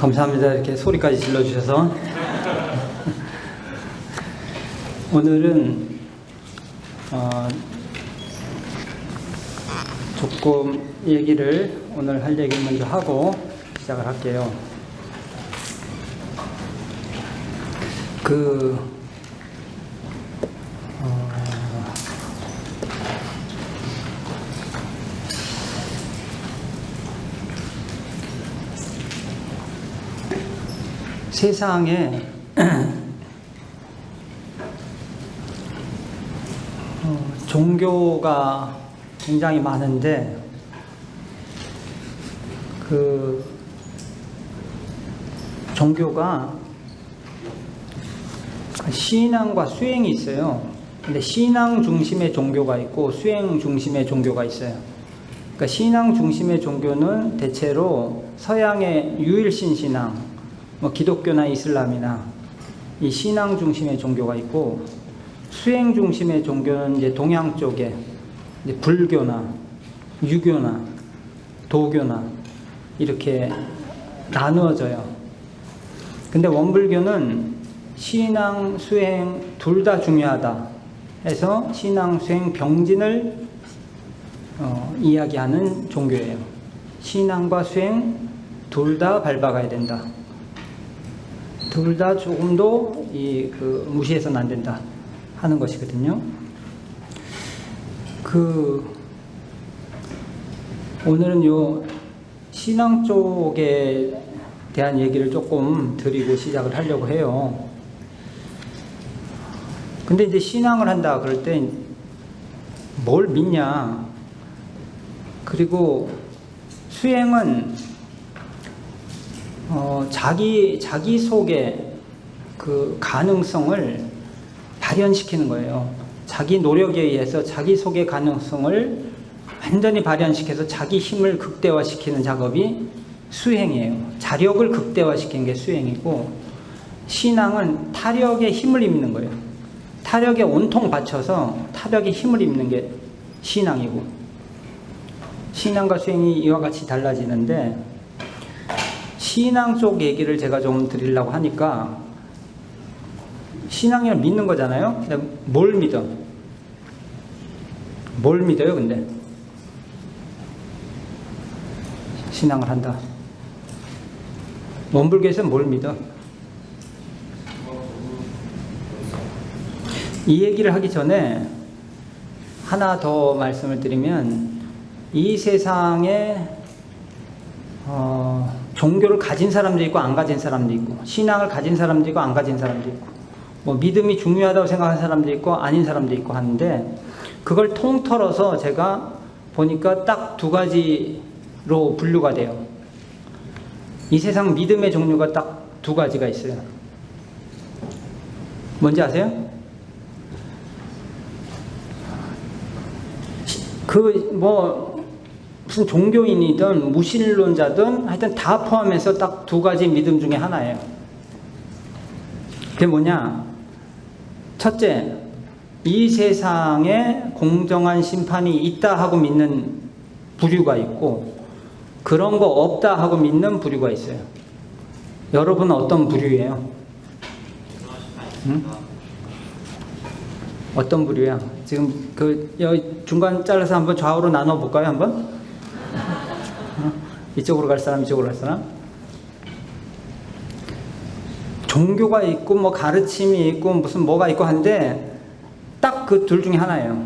감사합니다. 이렇게 소리까지 질러주셔서. 오늘은 조금 오늘 할 얘기를 먼저 하고 시작을 할게요. 세상에 종교가 굉장히 많은데 그 종교가 신앙과 수행이 있어요. 근데 신앙 중심의 종교가 있고 수행 중심의 종교가 있어요. 그러니까 신앙 중심의 종교는 대체로 서양의 유일신 신앙, 기독교나 이슬람이나 이 신앙 중심의 종교가 있고, 수행 중심의 종교는 이제 동양 쪽에 이제 불교나 유교나 도교나 이렇게 나누어져요. 근데 원불교는 신앙, 수행 둘 다 중요하다 해서 신앙, 수행 병진을 이야기하는 종교예요. 신앙과 수행 둘 다 밟아가야 된다. 둘 다 조금도 무시해서는 안 된다 하는 것이거든요. 오늘은 요 신앙 쪽에 대한 얘기를 조금 드리고 시작을 하려고 해요. 근데 이제 신앙을 한다 그럴 때 뭘 믿냐, 그리고 수행은 자기 속의 그 가능성을 발현시키는 거예요. 자기 노력에 의해서 자기 속의 가능성을 완전히 발현시켜서 자기 힘을 극대화시키는 작업이 수행이에요. 자력을 극대화시키는 게 수행이고, 신앙은 타력에 힘을 입는 거예요. 타력에 온통 바쳐서 타력에 힘을 입는 게 신앙이고, 신앙과 수행이 이와 같이 달라지는데, 신앙 쪽 얘기를 제가 좀 드리려고 하니까, 신앙이란 믿는 거잖아요. 근데 뭘 믿어? 뭘 믿어요, 근데? 신앙을 한다. 원불교에서는 뭘 믿어? 이 얘기를 하기 전에 하나 더 말씀을 드리면, 이 세상에 종교를 가진 사람도 있고 안 가진 사람도 있고, 신앙을 가진 사람도 있고 안 가진 사람도 있고, 믿음이 중요하다고 생각하는 사람도 있고 아닌 사람도 있고 하는데, 그걸 통틀어서 제가 보니까 딱 두 가지로 분류가 돼요. 이 세상 믿음의 종류가 딱 두 가지가 있어요. 뭔지 아세요? 무슨 종교인이든 무신론자든 하여튼 다 포함해서 딱 두 가지 믿음 중에 하나예요. 그게 뭐냐? 첫째, 이 세상에 공정한 심판이 있다 하고 믿는 부류가 있고, 그런 거 없다 하고 믿는 부류가 있어요. 여러분은 어떤 부류예요? 응? 어떤 부류야? 지금 여기 중간 잘라서 한번 좌우로 나눠 볼까요? 한번? 이쪽으로 갈 사람, 이쪽으로 갈 사람? 종교가 있고 가르침이 있고 무슨 뭐가 있고 한데 딱 그 둘 중에 하나예요.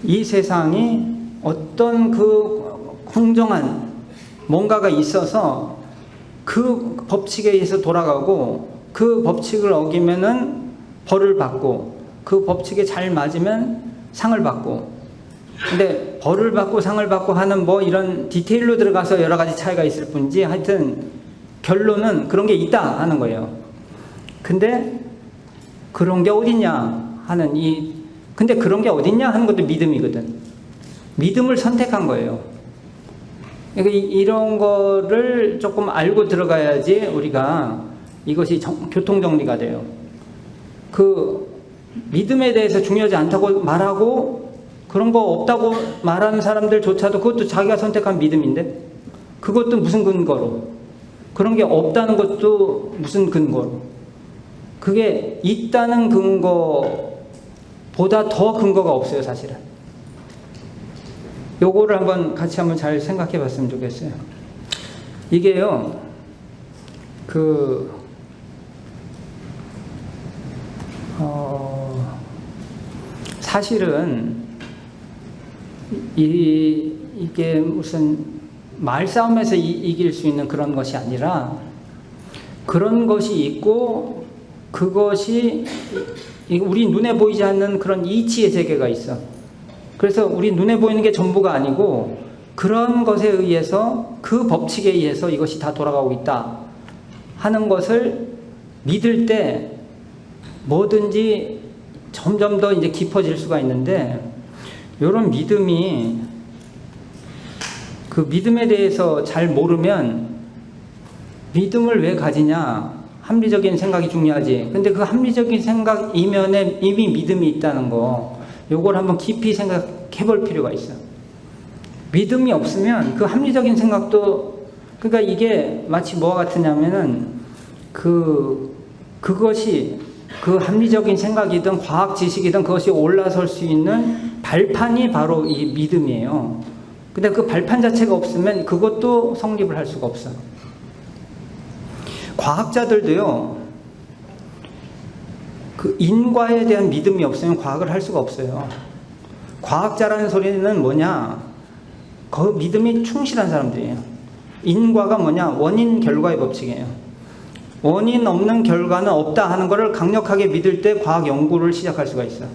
이 세상이 어떤 공정한 뭔가가 있어서 그 법칙에 의해서 돌아가고, 그 법칙을 어기면은 벌을 받고, 그 법칙에 잘 맞으면 상을 받고. 근데 벌을 받고 상을 받고 하는 이런 디테일로 들어가서 여러 가지 차이가 있을 뿐이지, 하여튼 결론은 그런 게 있다 하는 거예요. 근데 그런 게 어딨냐 하는 근데 그런 게 어딨냐 하는 것도 믿음이거든. 믿음을 선택한 거예요. 그러니까 이런 거를 조금 알고 들어가야지 우리가 이것이 교통정리가 돼요. 믿음에 대해서 중요하지 않다고 말하고, 그런 거 없다고 말하는 사람들조차도 그것도 자기가 선택한 믿음인데, 그것도 무슨 근거로? 그런 게 없다는 것도 무슨 근거로? 그게 있다는 근거보다 더 근거가 없어요, 사실은. 요거를 한번 같이 한번 잘 생각해 봤으면 좋겠어요. 이게요, 사실은 이게 무슨 말싸움에서 이길 수 있는 그런 것이 아니라, 그런 것이 있고 그것이 우리 눈에 보이지 않는 그런 이치의 세계가 있어. 그래서 우리 눈에 보이는 게 전부가 아니고 그런 것에 의해서, 그 법칙에 의해서 이것이 다 돌아가고 있다 하는 것을 믿을 때 뭐든지 점점 더 이제 깊어질 수가 있는데, 이런 믿음이, 그 믿음에 대해서 잘 모르면 믿음을 왜 가지냐? 합리적인 생각이 중요하지. 근데 그 합리적인 생각 이면에 이미 믿음이 있다는 거, 요걸 한번 깊이 생각해 볼 필요가 있어. 믿음이 없으면 그 합리적인 생각도, 그러니까 이게 마치 뭐와 같으냐면은 그것이, 그 합리적인 생각이든 과학 지식이든 그것이 올라설 수 있는 발판이 바로 이 믿음이에요. 근데 그 발판 자체가 없으면 그것도 성립을 할 수가 없어. 과학자들도요, 그 인과에 대한 믿음이 없으면 과학을 할 수가 없어요. 과학자라는 소리는 뭐냐? 그 믿음이 충실한 사람들이에요. 인과가 뭐냐? 원인 결과의 법칙이에요. 원인 없는 결과는 없다 하는 것을 강력하게 믿을 때 과학 연구를 시작할 수가 있어.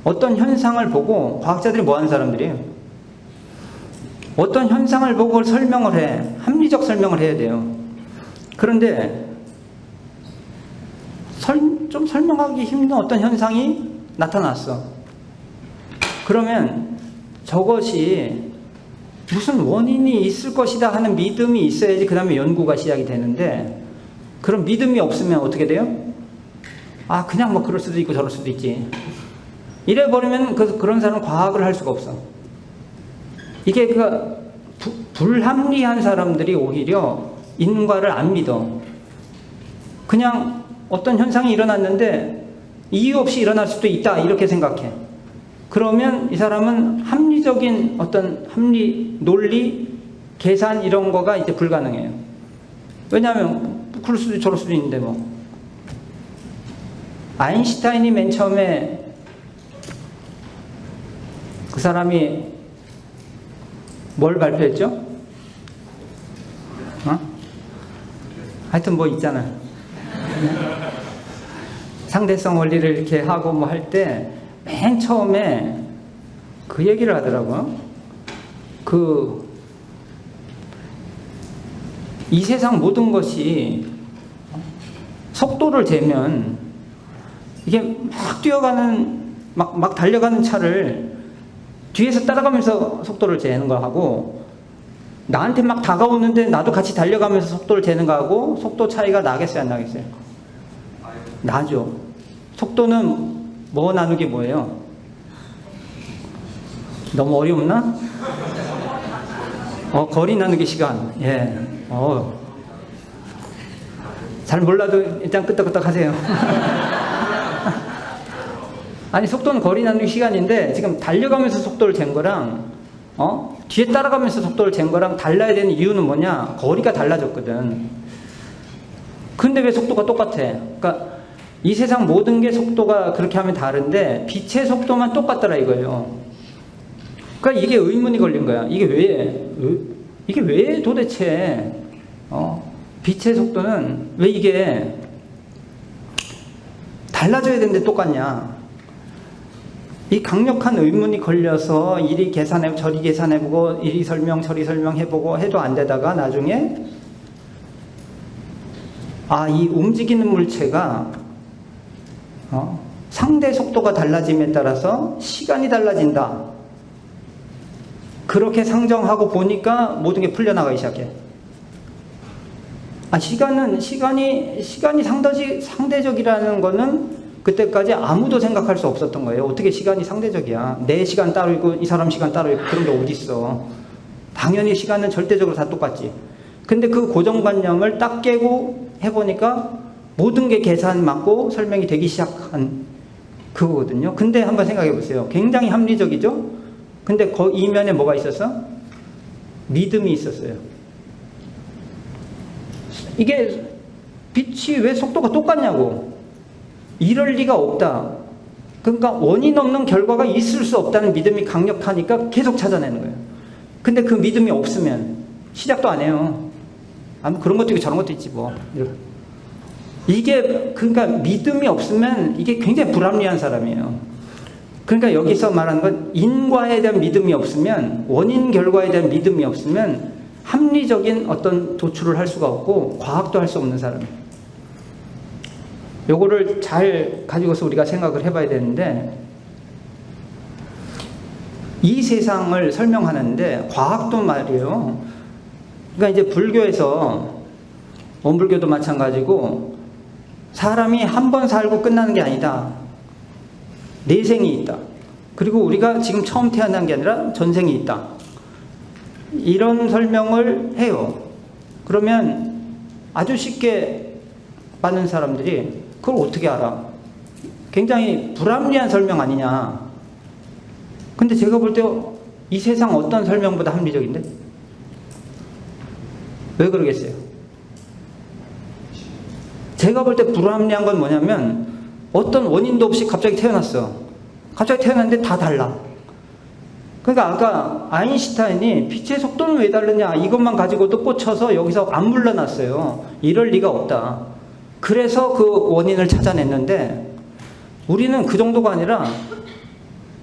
어떤 현상을 보고, 과학자들이 뭐 하는 사람들이에요? 어떤 현상을 보고 그걸 설명을 해. 합리적 설명을 해야 돼요. 그런데 좀 설명하기 힘든 어떤 현상이 나타났어. 그러면 저것이 무슨 원인이 있을 것이다 하는 믿음이 있어야지 그 다음에 연구가 시작이 되는데, 그런 믿음이 없으면 어떻게 돼요? 아, 그냥 뭐 그럴 수도 있고 저럴 수도 있지. 이래버리면 그런 사람은 과학을 할 수가 없어. 이게 불합리한 사람들이 오히려 인과를 안 믿어. 그냥 어떤 현상이 일어났는데 이유 없이 일어날 수도 있다 이렇게 생각해. 그러면 이 사람은 합리적인 어떤 논리, 계산 이런 거가 이제 불가능해요. 왜냐하면 그럴 수도 저럴 수도 있는데 뭐. 아인슈타인이 맨 처음에 그 사람이 뭘 발표했죠? 하여튼 뭐 있잖아. 상대성 원리를 이렇게 하고 뭐 할 때 맨 처음에 그 얘기를 하더라고요. 이 세상 모든 것이 속도를 재면 이게 막 뛰어가는, 막 달려가는 차를 뒤에서 따라가면서 속도를 재는 거하고, 나한테 막 다가오는데 나도 같이 달려가면서 속도를 재는 거하고 속도 차이가 나겠어요, 안 나겠어요? 나죠. 속도는 뭐 나누기 뭐예요? 너무 어려웠나? 거리 나누기 시간. 예. 잘 몰라도 일단 끄떡끄떡 하세요. 아니, 속도는 거리 나누기 시간인데 지금 달려가면서 속도를 잰 거랑 뒤에 따라가면서 속도를 잰 거랑 달라야 되는 이유는 뭐냐? 거리가 달라졌거든. 근데 왜 속도가 똑같아? 그러니까 이 세상 모든 게 속도가 그렇게 하면 다른데 빛의 속도만 똑같더라 이거예요. 그러니까 이게 의문이 걸린 거야. 이게 왜 도대체 빛의 속도는 왜 이게 달라져야 되는데 똑같냐? 이 강력한 의문이 걸려서 이리 계산해보고 저리 계산해보고 이리 설명 저리 설명해보고 해도 안 되다가 나중에 이 움직이는 물체가 상대 속도가 달라짐에 따라서 시간이 달라진다. 그렇게 상정하고 보니까 모든 게 풀려나가기 시작해. 시간이 상대적이라는 거는 그때까지 아무도 생각할 수 없었던 거예요. 어떻게 시간이 상대적이야? 내 시간 따로 있고 이 사람 시간 따로 있고 그런 게 어디 있어? 당연히 시간은 절대적으로 다 똑같지. 근데 그 고정관념을 딱 깨고 해보니까 모든 게 계산 맞고 설명이 되기 시작한 그거거든요. 근데 한번 생각해 보세요. 굉장히 합리적이죠? 근데 그 이면에 뭐가 있었어? 믿음이 있었어요. 이게 빛이 왜 속도가 똑같냐고. 이럴 리가 없다. 그러니까 원인 없는 결과가 있을 수 없다는 믿음이 강력하니까 계속 찾아내는 거예요. 근데 그 믿음이 없으면 시작도 안 해요. 아무 그런 것도 있고 저런 것도 있지 뭐. 이게 그러니까 믿음이 없으면 이게 굉장히 불합리한 사람이에요. 그러니까 여기서 말하는 건 인과에 대한 믿음이 없으면, 원인 결과에 대한 믿음이 없으면 합리적인 어떤 도출을 할 수가 없고 과학도 할 수 없는 사람이에요. 요거를 잘 가지고서 우리가 생각을 해봐야 되는데, 이 세상을 설명하는데 과학도 말이에요. 그러니까 이제 불교에서, 원불교도 마찬가지고, 사람이 한 번 살고 끝나는 게 아니다. 내생이 있다. 그리고 우리가 지금 처음 태어난 게 아니라 전생이 있다. 이런 설명을 해요. 그러면 아주 쉽게 받는 사람들이 그걸 어떻게 알아? 굉장히 불합리한 설명 아니냐. 근데 제가 볼 때 이 세상 어떤 설명보다 합리적인데? 왜 그러겠어요? 제가 볼 때 불합리한 건 뭐냐면, 어떤 원인도 없이 갑자기 태어났어. 갑자기 태어났는데 다 달라. 그러니까 아까 아인슈타인이 빛의 속도는 왜 다르냐 이것만 가지고도 꽂혀서 여기서 안 물러났어요. 이럴 리가 없다. 그래서 그 원인을 찾아냈는데, 우리는 그 정도가 아니라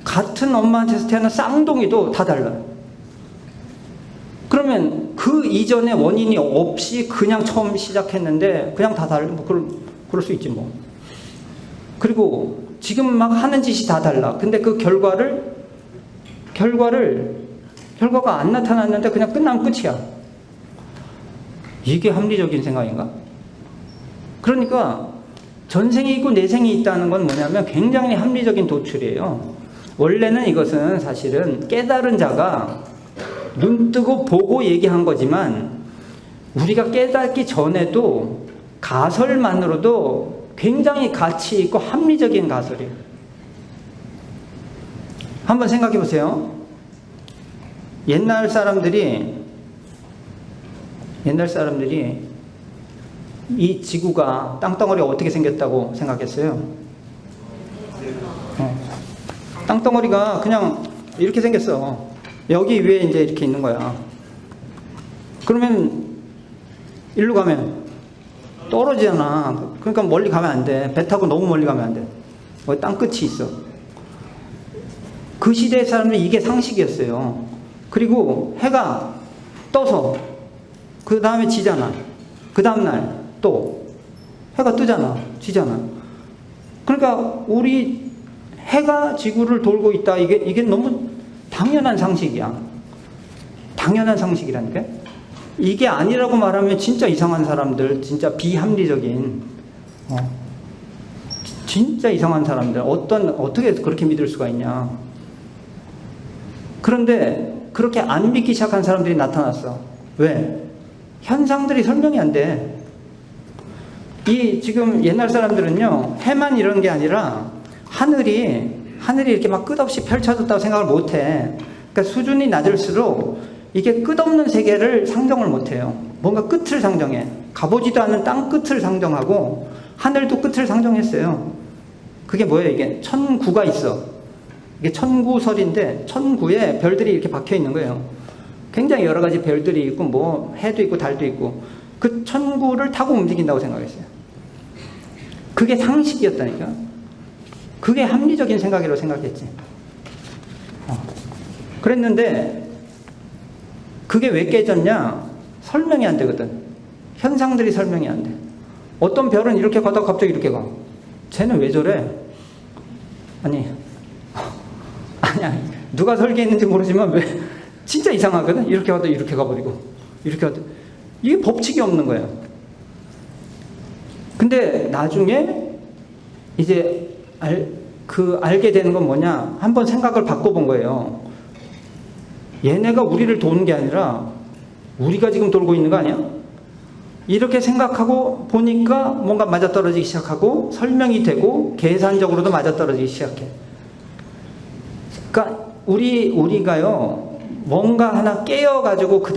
같은 엄마한테서 태어난 쌍둥이도 다 달라요. 그러면 그 이전에 원인이 없이 그냥 처음 시작했는데 그냥 다 달라. 뭐 그럴 수 있지 뭐. 그리고 지금 막 하는 짓이 다 달라. 근데 그 결과가 안 나타났는데 그냥 끝나면 끝이야. 이게 합리적인 생각인가? 그러니까 전생이 있고 내생이 있다는 건 뭐냐면 굉장히 합리적인 도출이에요. 원래는 이것은 사실은 깨달은 자가 눈 뜨고 보고 얘기한 거지만, 우리가 깨닫기 전에도 가설만으로도 굉장히 가치 있고 합리적인 가설이에요. 한번 생각해 보세요. 옛날 사람들이 이 지구가 땅덩어리가 어떻게 생겼다고 생각했어요? 땅덩어리가 그냥 이렇게 생겼어. 여기 위에 이제 이렇게 있는 거야. 그러면 일로 가면 떨어지잖아. 그러니까 멀리 가면 안 돼. 배 타고 너무 멀리 가면 안 돼. 땅 끝이 있어. 그 시대의 사람들이 이게 상식이었어요. 그리고 해가 떠서 그 다음에 지잖아. 그 다음날 또 해가 뜨잖아. 지잖아. 그러니까 우리 해가 지구를 돌고 있다. 이게 너무 당연한 상식이야. 당연한 상식이라니까. 이게 아니라고 말하면 진짜 이상한 사람들, 진짜 비합리적인, 진짜 이상한 사람들, 어떻게 그렇게 믿을 수가 있냐. 그런데 그렇게 안 믿기 시작한 사람들이 나타났어. 왜? 현상들이 설명이 안 돼. 지금 옛날 사람들은요, 해만 이런 게 아니라 하늘이 이렇게 막 끝없이 펼쳐졌다고 생각을 못 해. 그러니까 수준이 낮을수록 이게 끝없는 세계를 상정을 못 해요. 뭔가 끝을 상정해. 가보지도 않은 땅 끝을 상정하고 하늘도 끝을 상정했어요. 그게 뭐예요? 이게 천구가 있어. 이게 천구설인데 천구에 별들이 이렇게 박혀 있는 거예요. 굉장히 여러 가지 별들이 있고 뭐 해도 있고 달도 있고, 그 천구를 타고 움직인다고 생각했어요. 그게 상식이었다니까. 그게 합리적인 생각이라고 생각했지. 그랬는데 그게 왜 깨졌냐? 설명이 안 되거든. 현상들이 설명이 안 돼. 어떤 별은 이렇게 가다가 갑자기 이렇게 가. 쟤는 왜 저래? 아니야. 누가 설계했는지 모르지만 왜 진짜 이상하거든. 이렇게 가다 이렇게 가버리고 이렇게 가다. 이게 법칙이 없는 거야. 근데 나중에 이제 알게 되는 건 뭐냐? 한번 생각을 바꿔본 거예요. 얘네가 우리를 도는 게 아니라 우리가 지금 돌고 있는 거 아니야? 이렇게 생각하고 보니까 뭔가 맞아떨어지기 시작하고 설명이 되고 계산적으로도 맞아떨어지기 시작해. 그러니까 우리가요 뭔가 하나 깨어가지고 그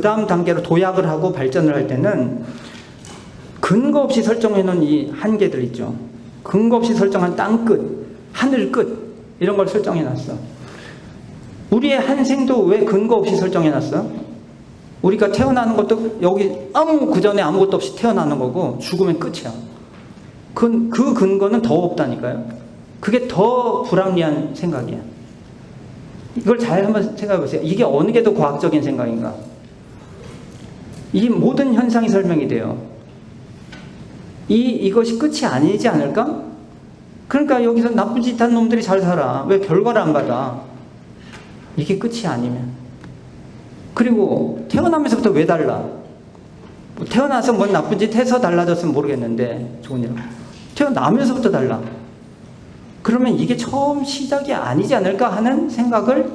다음 단계로 도약을 하고 발전을 할 때는 근거 없이 설정해놓은 이 한계들 있죠. 근거 없이 설정한 땅끝, 하늘끝 이런 걸 설정해놨어. 우리의 한 생도 왜 근거 없이 설정해놨어? 우리가 태어나는 것도 여기 그 전에 아무것도 없이 태어나는 거고 죽으면 끝이야. 그 근거는 더 없다니까요. 그게 더 불합리한 생각이야. 이걸 잘 한번 생각해 보세요. 이게 어느 게 더 과학적인 생각인가? 이 모든 현상이 설명이 돼요. 이것이 끝이 아니지 않을까? 그러니까 여기서 나쁜 짓 한 놈들이 잘 살아. 왜 결과를 안 받아? 이게 끝이 아니면. 그리고 태어나면서부터 왜 달라? 태어나서 뭔 나쁜 짓 해서 달라졌으면 모르겠는데 좋은 일. 태어나면서부터 달라. 그러면 이게 처음 시작이 아니지 않을까 하는 생각을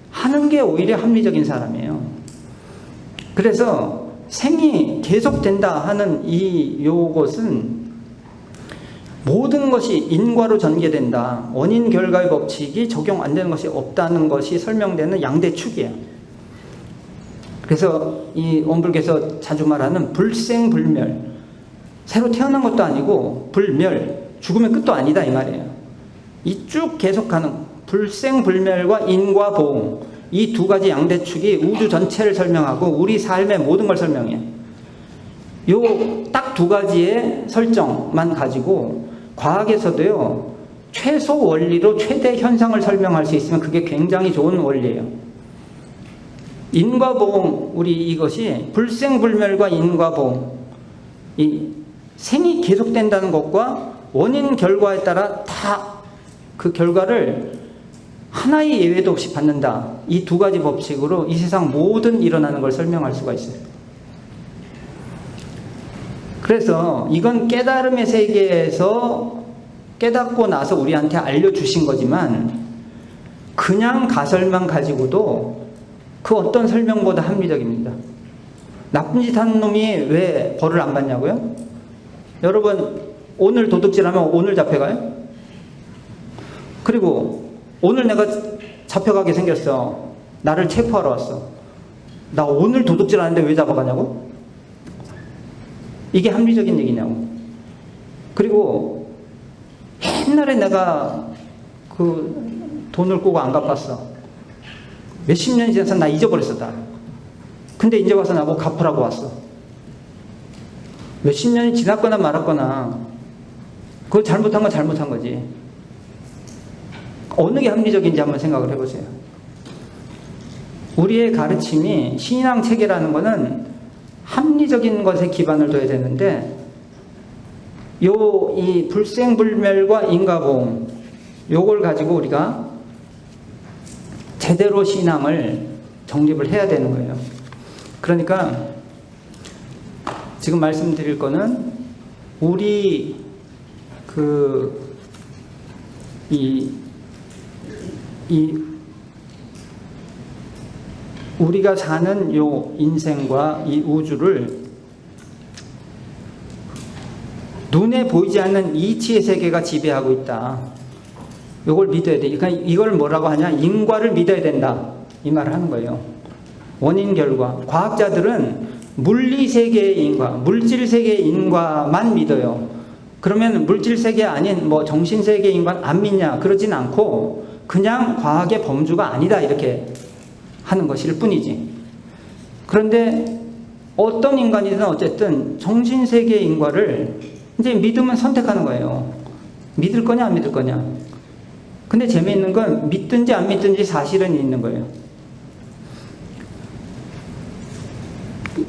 하는 게 오히려 합리적인 사람이에요. 그래서 생이 계속된다 하는 요것은 모든 것이 인과로 전개된다. 원인 결과의 법칙이 적용 안 되는 것이 없다는 것이 설명되는 양대축이에요. 그래서 이 원불교에서 자주 말하는 불생불멸, 새로 태어난 것도 아니고 불멸, 죽으면 끝도 아니다 이 말이에요. 이 쭉 계속하는 불생불멸과 인과보응, 이 두 가지 양대축이 우주 전체를 설명하고 우리 삶의 모든 걸 설명해. 요 딱 두 가지의 설정만 가지고 과학에서도요 최소 원리로 최대 현상을 설명할 수 있으면 그게 굉장히 좋은 원리예요. 인과보응, 이것이 불생불멸과 인과보응, 이 생이 계속된다는 것과 원인 결과에 따라 다 그 결과를 하나의 예외도 없이 받는다. 이 두 가지 법칙으로 이 세상 모든 일어나는 걸 설명할 수가 있어요. 그래서 이건 깨달음의 세계에서 깨닫고 나서 우리한테 알려주신 거지만 그냥 가설만 가지고도 그 어떤 설명보다 합리적입니다. 나쁜 짓 하는 놈이 왜 벌을 안 받냐고요? 여러분 오늘 도둑질하면 오늘 잡혀가요? 그리고 오늘 내가 잡혀가게 생겼어. 나를 체포하러 왔어. 나 오늘 도둑질하는데 왜 잡아가냐고? 이게 합리적인 얘기냐고. 그리고 옛날에 내가 그 돈을 꼬고 안 갚았어. 몇십 년이 지나서 나 잊어버렸어 다. 근데 이제 와서 나보고 갚으라고 왔어. 몇십 년이 지났거나 말았거나 그걸 잘못한 건 잘못한 거지. 어느 게 합리적인지 한번 생각을 해보세요. 우리의 가르침이 신앙 체계라는 거는 합리적인 것에 기반을 둬야 되는데 이 불생불멸과 인과보응 요걸 가지고 우리가 제대로 신앙을 정립을 해야 되는 거예요. 그러니까 지금 말씀드릴 거는 우리 우리가 사는 요 인생과 이 우주를 눈에 보이지 않는 이치의 세계가 지배하고 있다. 이걸 믿어야 돼. 그러니까 이걸 뭐라고 하냐? 인과를 믿어야 된다. 이 말을 하는 거예요. 원인 결과. 과학자들은 물리 세계의 인과, 물질 세계의 인과만 믿어요. 그러면 물질 세계 아닌 뭐 정신 세계의 인과는 안 믿냐? 그러진 않고 그냥 과학의 범주가 아니다 이렇게 하는 것일 뿐이지. 그런데 어떤 인간이든 어쨌든 정신 세계의 인과를 이제 믿으면 선택하는 거예요. 믿을 거냐 안 믿을 거냐. 근데 재미있는 건 믿든지 안 믿든지 사실은 있는 거예요.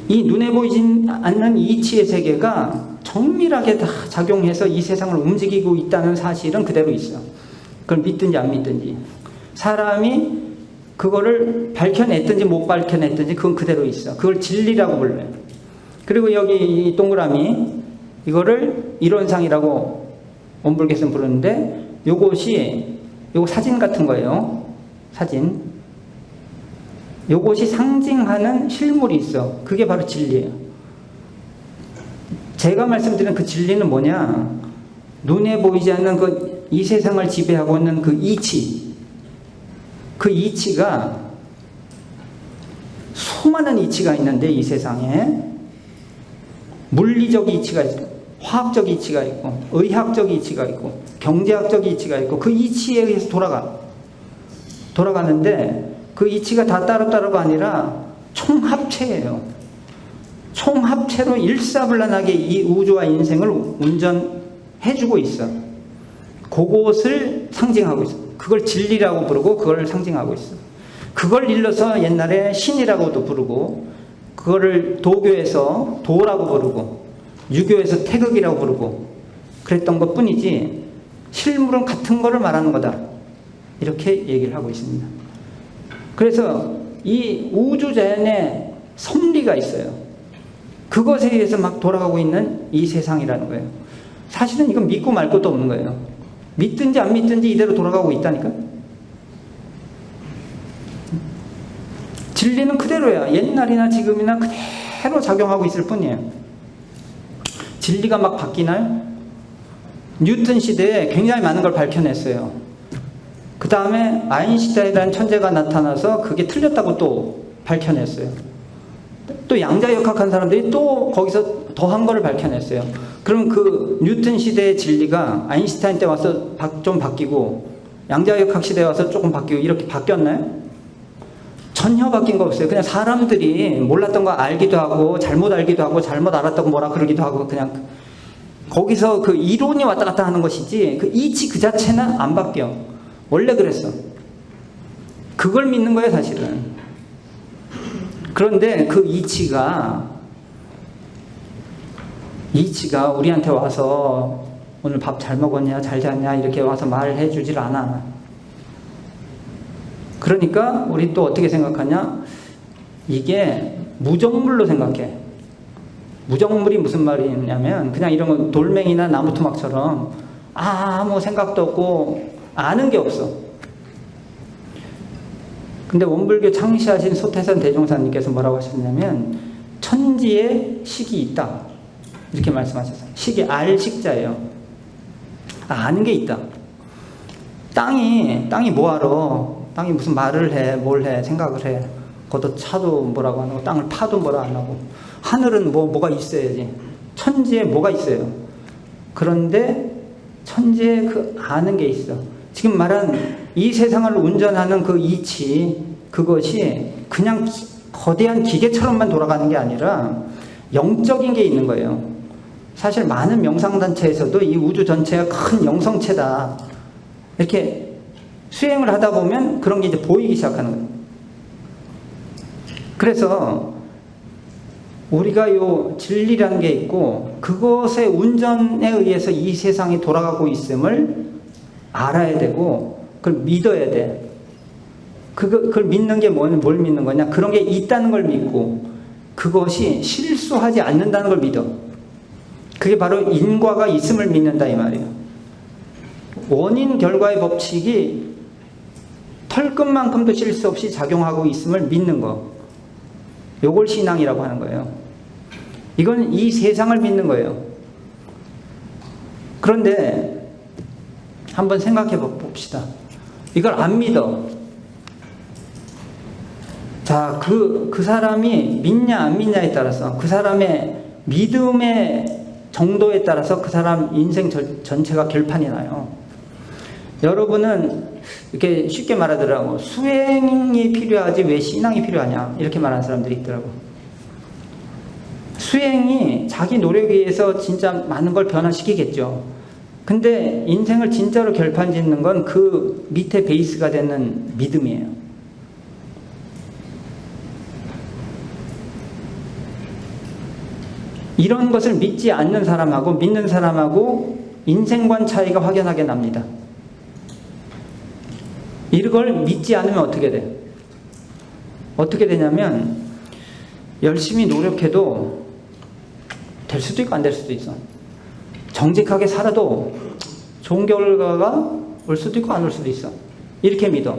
이 눈에 보이지 않는 이치의 세계가 정밀하게 다 작용해서 이 세상을 움직이고 있다는 사실은 그대로 있어. 그걸 믿든지 안 믿든지. 사람이 그거를 밝혀냈든지 못 밝혀냈든지 그건 그대로 있어. 그걸 진리라고 불러요. 그리고 여기 이 동그라미 이거를 이론상이라고 원불교에서는 부르는데 요거 사진 같은 거예요. 사진. 요것이 상징하는 실물이 있어. 그게 바로 진리예요. 제가 말씀드린 그 진리는 뭐냐? 눈에 보이지 않는 이 세상을 지배하고 있는 그 이치, 그 이치가 수많은 이치가 있는데, 이 세상에 물리적 이치가 있고, 화학적 이치가 있고, 의학적 이치가 있고, 경제학적 이치가 있고, 그 이치에 의해서 돌아가는데, 그 이치가 다 따로따로가 아니라 총합체예요. 총합체로 일사불란하게 이 우주와 인생을 운전해주고 있어. 그것을 상징하고 있어. 그걸 진리라고 부르고 그걸 상징하고 있어. 그걸 일러서 옛날에 신이라고도 부르고, 그거를 도교에서 도라고 부르고, 유교에서 태극이라고 부르고 그랬던 것 뿐이지, 실물은 같은 거를 말하는 거다, 이렇게 얘기를 하고 있습니다. 그래서 이 우주자연의 섭리가 있어요. 그것에 의해서 막 돌아가고 있는 이 세상이라는 거예요. 사실은 이건 믿고 말 것도 없는 거예요. 믿든지 안 믿든지 이대로 돌아가고 있다니까. 진리는 그대로야. 옛날이나 지금이나 그대로 작용하고 있을 뿐이에요. 진리가 막 바뀌나요? 뉴턴 시대에 굉장히 많은 걸 밝혀냈어요. 그 다음에 아인슈타인이라는 천재가 나타나서 그게 틀렸다고 또 밝혀냈어요. 또 양자역학한 사람들이 또 거기서 더한 거를 밝혀냈어요. 그럼 그 뉴턴 시대의 진리가 아인슈타인 때 와서 좀 바뀌고, 양자역학 시대에 와서 조금 바뀌고, 이렇게 바뀌었나요? 전혀 바뀐 거 없어요. 그냥 사람들이 몰랐던 거 알기도 하고, 잘못 알기도 하고, 잘못 알았다고 뭐라 그러기도 하고, 그냥 거기서 그 이론이 왔다 갔다 하는 것이지, 그 이치 그 자체는 안 바뀌어. 원래 그랬어. 그걸 믿는 거예요, 사실은. 그런데 그 이치가 우리한테 와서 오늘 밥 잘 먹었냐, 잘 잤냐, 이렇게 와서 말해 주질 않아. 그러니까 우리 또 어떻게 생각하냐? 이게 무정물로 생각해. 무정물이 무슨 말이냐면, 그냥 이런 거 돌멩이나 나무토막처럼 아무 생각도 없고 아는 게 없어. 근데 원불교 창시하신 소태산 대종사님께서 뭐라고 하셨냐면, 천지에 식이 있다, 이렇게 말씀하셨어요. 식이 알식자예요. 아는 게 있다. 땅이 뭐하러? 땅이 무슨 말을 해, 뭘 해, 생각을 해. 걷어차도 뭐라고 안 하고, 땅을 파도 뭐라 안 하고, 하늘은 뭐가 있어야지. 천지에 뭐가 있어요. 그런데 천지에 그 아는 게 있어. 지금 말한 이 세상을 운전하는 그 이치, 그것이 그냥 거대한 기계처럼만 돌아가는 게 아니라 영적인 게 있는 거예요. 사실 많은 명상단체에서도 이 우주 전체가 큰 영성체다, 이렇게 수행을 하다 보면 그런 게 이제 보이기 시작하는 거예요. 그래서 우리가 요 진리라는 게 있고, 그것의 운전에 의해서 이 세상이 돌아가고 있음을 알아야 되고, 그걸 믿어야 돼. 그걸 믿는 게 뭘 믿는 거냐? 그런 게 있다는 걸 믿고, 그것이 실수하지 않는다는 걸 믿어. 그게 바로 인과가 있음을 믿는다, 이 말이에요. 원인 결과의 법칙이 털끝만큼도 실수 없이 작용하고 있음을 믿는 거, 요걸 신앙이라고 하는 거예요. 이건 이 세상을 믿는 거예요. 그런데 한번 생각해 봅시다. 이걸 안 믿어. 자, 그 사람이 믿냐 안 믿냐에 따라서, 그 사람의 믿음의 정도에 따라서 그 사람 인생 전체가 결판이 나요. 여러분은 이렇게 쉽게 말하더라고. 수행이 필요하지 왜 신앙이 필요하냐, 이렇게 말하는 사람들이 있더라고. 수행이 자기 노력에 의해서 진짜 많은 걸 변화시키겠죠. 근데 인생을 진짜로 결판짓는 건 그 밑에 베이스가 되는 믿음이에요. 이런 것을 믿지 않는 사람하고 믿는 사람하고 인생관 차이가 확연하게 납니다. 이걸 믿지 않으면 어떻게 돼? 어떻게 되냐면, 열심히 노력해도 될 수도 있고 안 될 수도 있어. 정직하게 살아도 좋은 결과가 올 수도 있고 안 올 수도 있어. 이렇게 믿어.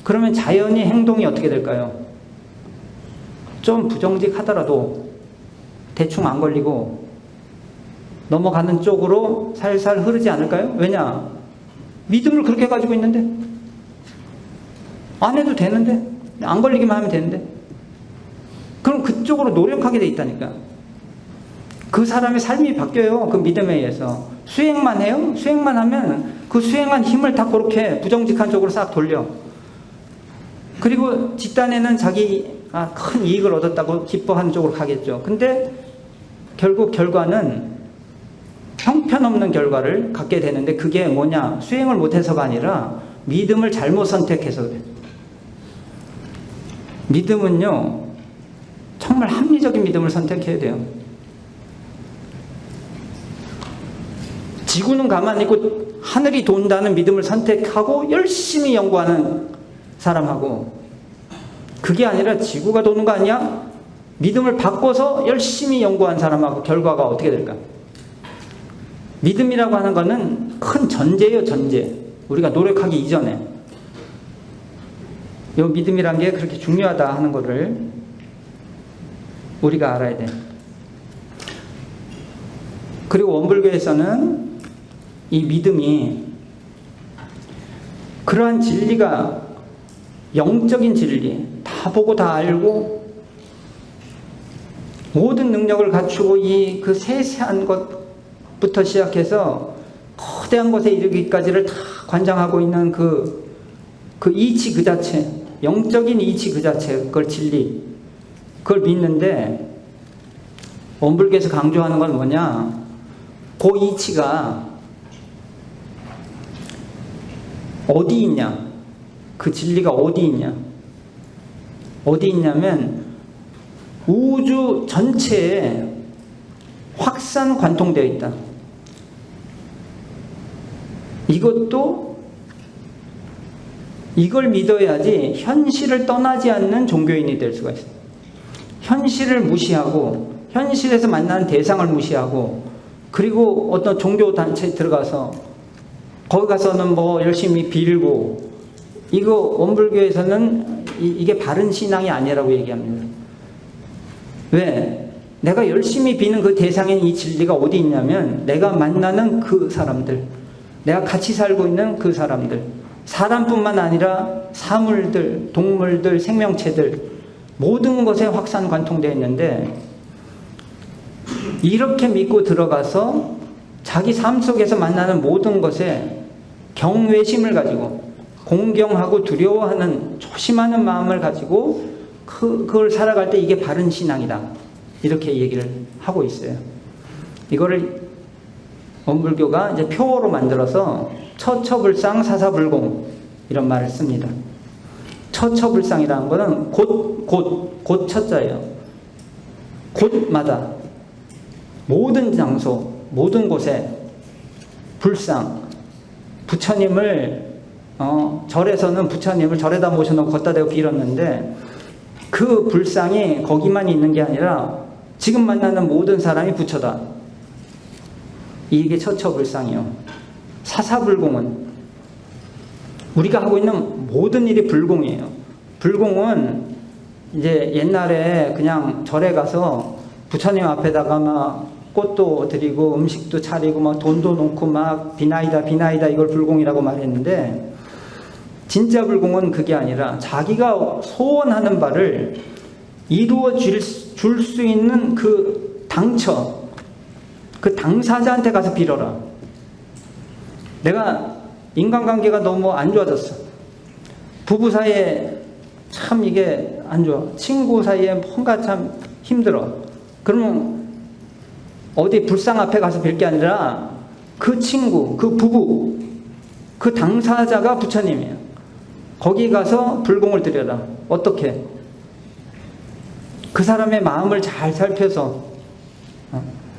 그러면 자연히 행동이 어떻게 될까요? 좀 부정직하더라도 대충 안 걸리고 넘어가는 쪽으로 살살 흐르지 않을까요? 왜냐? 믿음을 그렇게 가지고 있는데, 안 해도 되는데, 안 걸리기만 하면 되는데, 그럼 그쪽으로 노력하게 돼 있다니까. 그 사람의 삶이 바뀌어요. 그 믿음에 의해서. 수행만 해요? 수행만 하면 그 수행한 힘을 다 그렇게 부정직한 쪽으로 싹 돌려. 그리고 뒷단에는 자기가 큰 이익을 얻었다고 기뻐하는 쪽으로 가겠죠. 근데 결국 결과는 형편없는 결과를 갖게 되는데, 그게 뭐냐? 수행을 못해서가 아니라 믿음을 잘못 선택해서 그래. 믿음은요, 정말 합리적인 믿음을 선택해야 돼요. 지구는 가만히 있고 하늘이 돈다는 믿음을 선택하고 열심히 연구하는 사람하고, 그게 아니라 지구가 도는 거 아니야? 믿음을 바꿔서 열심히 연구한 사람하고 결과가 어떻게 될까? 믿음이라고 하는 거는 큰 전제예요, 전제. 우리가 노력하기 이전에. 이 믿음이란 게 그렇게 중요하다 하는 거를 우리가 알아야 돼. 그리고 원불교에서는 이 믿음이 그러한 진리가 영적인 진리, 다 보고 다 알고 모든 능력을 갖추고 이 그 세세한 것부터 시작해서 거대한 것에 이르기까지를 다 관장하고 있는 그 이치 그 자체, 영적인 이치 그 자체, 그걸 진리, 그걸 믿는데, 원불교에서 강조하는 건 뭐냐? 그 이치가 어디 있냐? 그 진리가 어디 있냐? 어디 있냐면 우주 전체에 확산 관통되어 있다. 이걸 믿어야지 현실을 떠나지 않는 종교인이 될 수가 있어요. 현실을 무시하고, 현실에서 만나는 대상을 무시하고, 그리고 어떤 종교단체에 들어가서 거기 가서는 뭐 열심히 빌고, 이거 원불교에서는 이게 바른 신앙이 아니라고 얘기합니다. 왜? 내가 열심히 비는 그 대상인 이 진리가 어디 있냐면, 내가 만나는 그 사람들, 내가 같이 살고 있는 그 사람들, 사람뿐만 아니라 사물들, 동물들, 생명체들, 모든 것에 확산 관통되어 있는데, 이렇게 믿고 들어가서 자기 삶 속에서 만나는 모든 것에 경외심을 가지고, 공경하고 두려워하는 조심하는 마음을 가지고 그걸 살아갈 때 이게 바른 신앙이다, 이렇게 얘기를 하고 있어요. 이거를 원불교가 이제 표어로 만들어서 처처불상 사사불공 이런 말을 씁니다. 처처불상이라는 거는 곧 처자예요. 곳마다, 모든 장소, 모든 곳에 불상, 부처님을 절에서는 부처님을 절에다 모셔놓고 걷다 대고 빌었는데, 그 불상이 거기만 있는 게 아니라 지금 만나는 모든 사람이 부처다. 이게 처처불상이요. 사사불공은 우리가 하고 있는 모든 일이 불공이에요. 불공은 이제 옛날에 그냥 절에 가서 부처님 앞에다가 막 꽃도 드리고 음식도 차리고 막 돈도 놓고 막 비나이다 이걸 불공이라고 말했는데, 진짜 불공은 그게 아니라 자기가 소원하는 바를 이루어 줄 수 있는 그 당처, 그 당사자한테 가서 빌어라. 내가 인간관계가 너무 안 좋아졌어. 부부 사이에 참 이게 안 좋아. 친구 사이에 뭔가 참 힘들어. 그러면 어디 불상 앞에 가서 빌 게 아니라 그 친구, 그 부부, 그 당사자가 부처님이에요. 거기 가서 불공을 드려라. 어떻게? 그 사람의 마음을 잘 살펴서,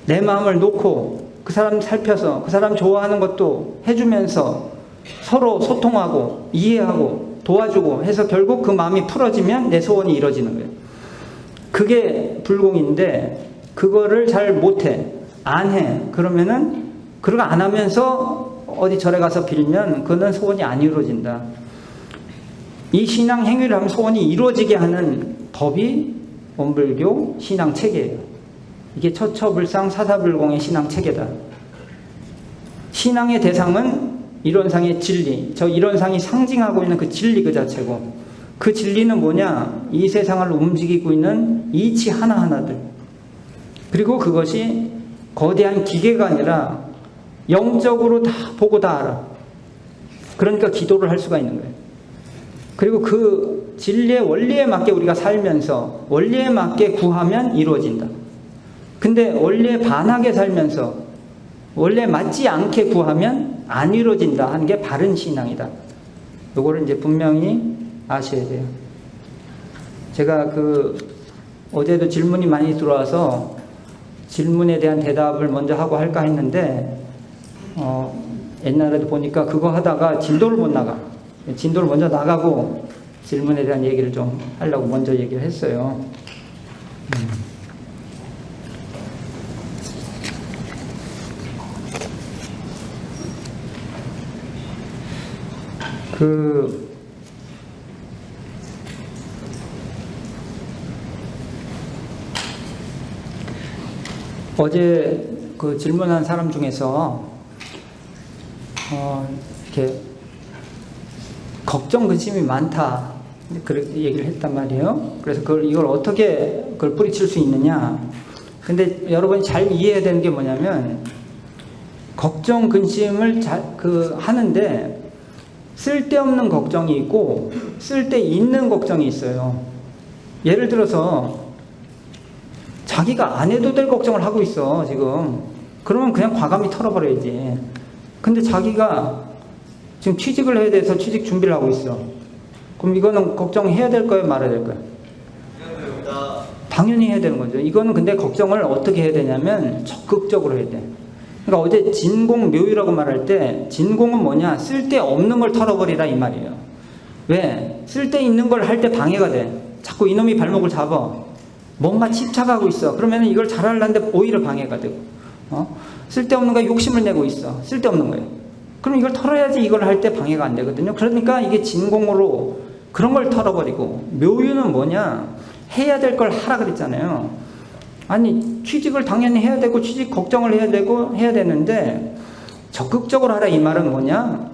내 마음을 놓고 그 사람 살펴서 그 사람 좋아하는 것도 해주면서 서로 소통하고 이해하고 도와주고 해서 결국 그 마음이 풀어지면 내 소원이 이루어지는 거예요. 그게 불공인데, 그거를 잘 못해, 안 해. 그러면은 그거 안 하면서 어디 절에 가서 빌면 그거는 소원이 안 이루어진다. 이 신앙 행위를 하면 소원이 이루어지게 하는 법이 원불교 신앙 체계예요. 이게 처처불상 사사불공의 신앙 체계다. 신앙의 대상은 이론상의 진리, 저 이론상이 상징하고 있는 그 진리 그 자체고, 그 진리는 뭐냐? 이 세상을 움직이고 있는 이치 하나하나들. 그리고 그것이 거대한 기계가 아니라 영적으로 다 보고 다 알아. 그러니까 기도를 할 수가 있는 거예요. 그리고 그 진리의 원리에 맞게 우리가 살면서 원리에 맞게 구하면 이루어진다. 근데 원리에 반하게 살면서 원리에 맞지 않게 구하면 안 이루어진다 하는 게 바른 신앙이다. 요거를 이제 분명히 아셔야 돼요. 제가 어제도 질문이 많이 들어와서 질문에 대한 대답을 먼저 하고 할까 했는데, 옛날에도 보니까 그거 하다가 진도를 못 나가. 진도를 먼저 나가고 질문에 대한 얘기를 좀 하려고 먼저 얘기를 했어요. 어제 그 질문한 사람 중에서 이렇게 걱정 근심이 많다 그렇게 얘기를 했단 말이에요. 그래서 이걸 어떻게 그걸 뿌리칠 수 있느냐. 근데 여러분이 잘 이해해야 되는 게 뭐냐면, 걱정 근심을 하는데 쓸데없는 걱정이 있고 쓸데있는 걱정이 있어요. 예를 들어서 자기가 안 해도 될 걱정을 하고 있어 지금. 그러면 그냥 과감히 털어버려야지. 근데 자기가 지금 취직을 해야 돼서 취직 준비를 하고 있어. 그럼 이거는 걱정해야 될 거예요, 말아야 될 거예요? 당연히 해야 되는 거죠. 이거는 근데 걱정을 어떻게 해야 되냐면 적극적으로 해야 돼. 그러니까 어제 진공묘유라고 말할 때, 진공은 뭐냐? 쓸데없는 걸 털어버리라 이 말이에요. 왜? 쓸데있는 걸 할 때 방해가 돼. 자꾸 이놈이 발목을 잡아. 뭔가 집착하고 있어. 그러면 이걸 잘하려는데 오히려 방해가 되고, 쓸데없는 거에 욕심을 내고 있어. 쓸데없는 거예요. 그럼 이걸 털어야지 이걸 할 때 방해가 안 되거든요. 그러니까 이게 진공으로 그런 걸 털어버리고, 묘유는 뭐냐? 해야 될 걸 하라 그랬잖아요. 아니, 취직을 당연히 해야 되고 취직 걱정을 해야 되고 해야 되는데 적극적으로 하라 이 말은 뭐냐?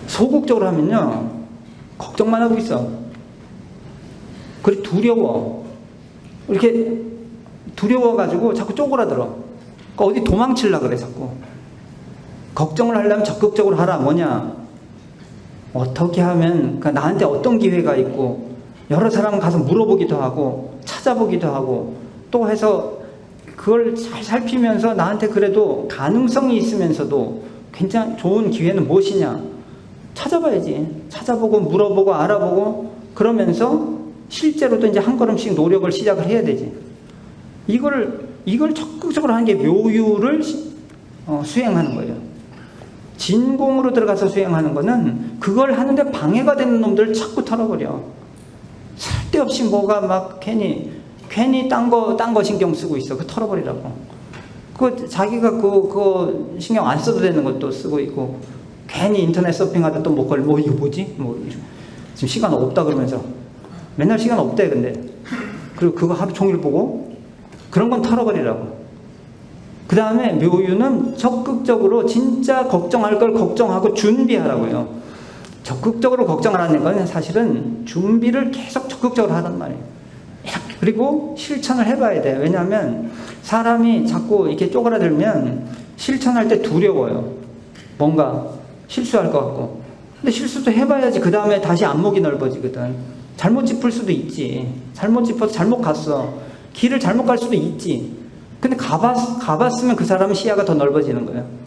소극적으로 하면요, 걱정만 하고 있어. 그리고 두려워. 이렇게 두려워가지고 자꾸 쪼그라들어. 그러니까 어디 도망치려고 그래 자꾸. 걱정을 하려면 적극적으로 하라. 뭐냐? 어떻게 하면, 그러니까 나한테 어떤 기회가 있고, 여러 사람 가서 물어보기도 하고 찾아보기도 하고 또 해서 그걸 잘 살피면서 나한테 그래도 가능성이 있으면서도 굉장히 좋은 기회는 무엇이냐 찾아봐야지. 찾아보고 물어보고 알아보고 그러면서 실제로도 이제 한 걸음씩 노력을 시작을 해야 되지. 이걸 적극적으로 하는 게 묘유를 수행하는 거예요. 진공으로 들어가서 수행하는 거는 그걸 하는데 방해가 되는 놈들을 자꾸 털어버려. 쓸데없이 뭐가 막 괜히 딴 거 신경 쓰고 있어. 그거 털어버리라고. 자기가 그거 신경 안 써도 되는 것도 쓰고 있고, 괜히 인터넷 서핑하다 또 이거 뭐지? 지금 시간 없다 그러면서. 맨날 시간 없대, 근데. 그리고 그거 하루 종일 보고, 그런 건 털어버리라고. 그 다음에 묘유는 적극적으로 진짜 걱정할 걸 걱정하고 준비하라고요. 적극적으로 걱정하라는 건 사실은 준비를 계속 적극적으로 하란 말이에요. 그리고 실천을 해봐야 돼요. 왜냐하면 사람이 자꾸 이렇게 쪼그라들면 실천할 때 두려워요. 뭔가 실수할 것 같고. 근데 실수도 해봐야지 그 다음에 다시 안목이 넓어지거든. 잘못 짚을 수도 있지. 잘못 짚어서 잘못 갔어. 길을 잘못 갈 수도 있지. 근데 가봤으면 그 사람은 시야가 더 넓어지는 거예요.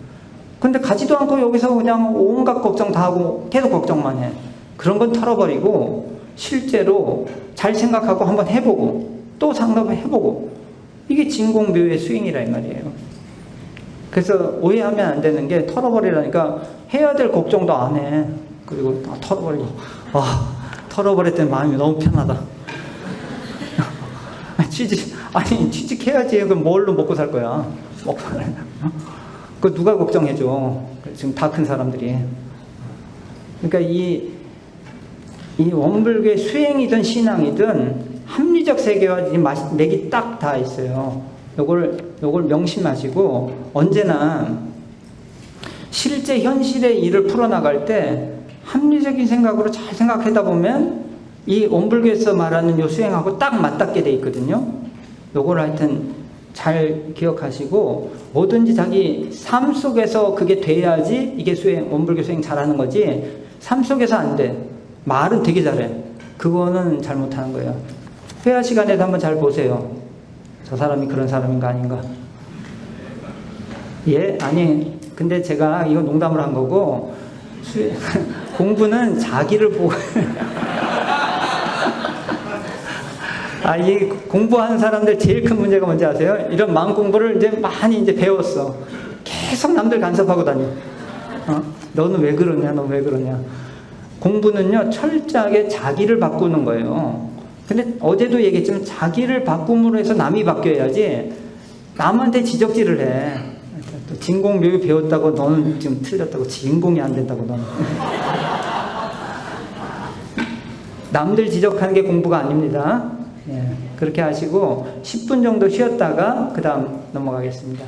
근데 가지도 않고 여기서 그냥 온갖 걱정 다 하고 계속 걱정만 해. 그런 건 털어버리고 실제로 잘 생각하고 한번 해보고 또 상담을 해보고, 이게 진공묘의 수행이라 이 말이에요. 그래서 오해하면 안 되는 게, 털어버리라니까 해야 될 걱정도 안 해. 그리고 털어버리고, 털어버렸더니 마음이 너무 편하다. 취직해야지. 그럼 뭘로 먹고 살 거야? 그거 누가 걱정해줘? 지금 다 큰 사람들이. 그러니까 이 원불교의 수행이든 신앙이든 합리적 세계와 맥이 딱 다 있어요. 요걸 명심하시고, 언제나 실제 현실의 일을 풀어나갈 때 합리적인 생각으로 잘 생각하다 보면 이 원불교에서 말하는 요 수행하고 딱 맞닿게 돼 있거든요. 요걸 하여튼 잘 기억하시고, 뭐든지 자기 삶 속에서 그게 돼야지 이게 원불교 수행 잘하는 거지, 삶 속에서 안 돼. 말은 되게 잘해. 그거는 잘못하는 거예요. 회화 시간에도 한번 잘 보세요. 저 사람이 그런 사람인가 아닌가. 예? 아니, 근데 제가 이거 농담으로 한 거고, 공부는 자기를 보고 이 공부하는 사람들 제일 큰 문제가 뭔지 아세요? 이런 마음 공부를 이제 많이 이제 배웠어. 계속 남들 간섭하고 다녀. 너는 왜 그러냐, 너 왜 그러냐. 공부는요, 철저하게 자기를 바꾸는 거예요. 근데 어제도 얘기했지만 자기를 바꿈으로 해서 남이 바뀌어야지 남한테 지적질을 해. 또 진공 묘유 배웠다고 너는 지금 틀렸다고, 진공이 안 된다고 너는. 남들 지적하는 게 공부가 아닙니다. 예, 그렇게 하시고 10분 정도 쉬었다가 그 다음 넘어가겠습니다.